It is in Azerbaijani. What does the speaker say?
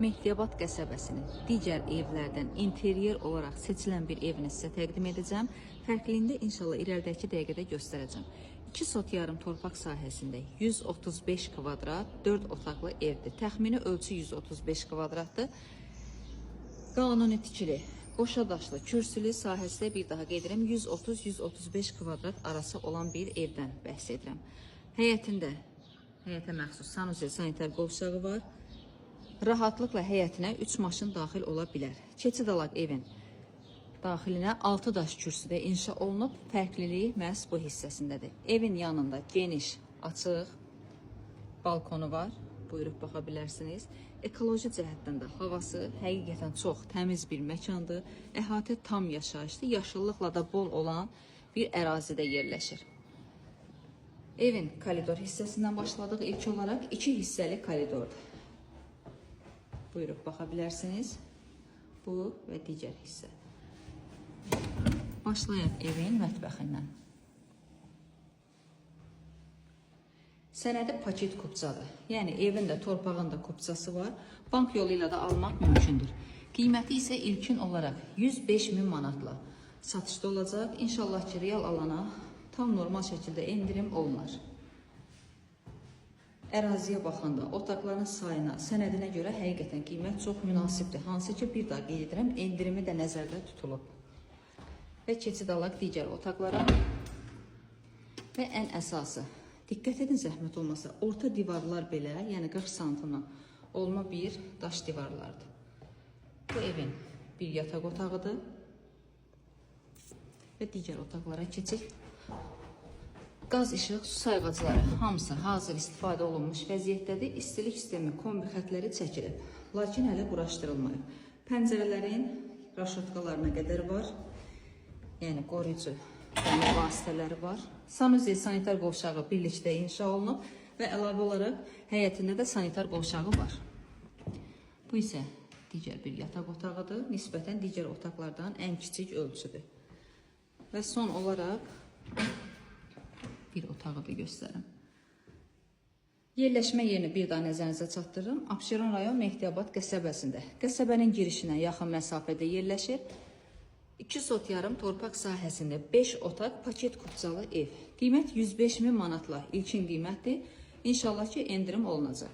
Mehdiyabad qəsəbəsinin digər evlərdən interyer olaraq seçilən bir evini sizə təqdim edəcəm. Fərqliyində inşallah irəlidəki dəqiqədə göstərəcəm. 2 sot yarım torpaq sahəsində 135 kvadrat 4 otaqlı evdir. Təxmini ölçü 135 kvadratdır. Qanuni tikili, qoşa daşlı, kürsülü sahəsində bir daha qeyd edirəm 130-135 kvadrat arası olan bir evdən bəhs edirəm. Həyətində həyətə məxsus sanusiya sanitar qovşağı var. Rahatlıqla həyətinə 3 maşın daxil ola bilər. Keçid alaq evin daxilinə 6 daş kürsüdə inşa olunub. Fərqliliyi məhz bu hissəsindədir. Evin yanında geniş, açıq balkonu var. Buyurub baxa bilərsiniz. Ekoloji cəhətdən də havası həqiqətən çox təmiz bir məkandır. Əhatə tam yaşayışlı, yaşıllıqla da bol olan bir ərazidə yerləşir. Evin koridor hissəsindən başladıq. İlk olaraq 2 hissəli koridordur. Buyurub baxa bilərsiniz. Bu və digər hissə. Başlayaq evin mətbəxindən. Sənədi paket kupçadır. Yəni evin də torpağın da kupçası var. Bank yolu ilə də almaq mümkündür. Qiyməti isə ilkin olaraq 105.000 manatla satışda olacaq. İnşallah ki, real alana tam normal şəkildə endirim olunar. Əraziyə baxanda otaqların sayına, sənədinə görə həqiqətən qiymət çox münasibdir. Hansı ki, bir daha qeyd edirəm, endirimi də nəzərdə tutulub. Və keçid alaq digər otaqlara. Və ən əsası, diqqət edin zəhmət olmasa, orta divarlar belə, yəni 40 santimdən olma bir daş divarlardır. Bu evin bir yataq otağıdır. Və digər otaqlara keçək. Qaz, işıq, su sayğacları hamısı hazır istifadə olunmuş vəziyyətdədir. İstilik sistemi kombi xətləri çəkilib, lakin hələ quraşdırılmayıb. Pəncərələrin raşotkalarına qədər var. Yəni qoruyucu dəmir vasitələri var. Sanusiya sanitar qovşağı birlikdə inşa olunub və əlavə olaraq həyətində də sanitar qovşağı var. Bu isə digər bir yataq otağıdır. Nisbətən digər otaqlardan ən kiçik ölçüdür. Və son olaraq bir otağı da göstərim. Yerləşmə yerini bir daha nəzərinizə çatdırırım. Abşeron rayon Mehdiyabad qəsəbəsində. Qəsəbənin girişinə yaxın məsafədə yerləşir. 2 sot yarım torpaq sahəsində 5 otaq paket kupçalı ev. Qiymət 105.000 manatla ilkin qiymətdir. İnşallah ki, endirim olunacaq.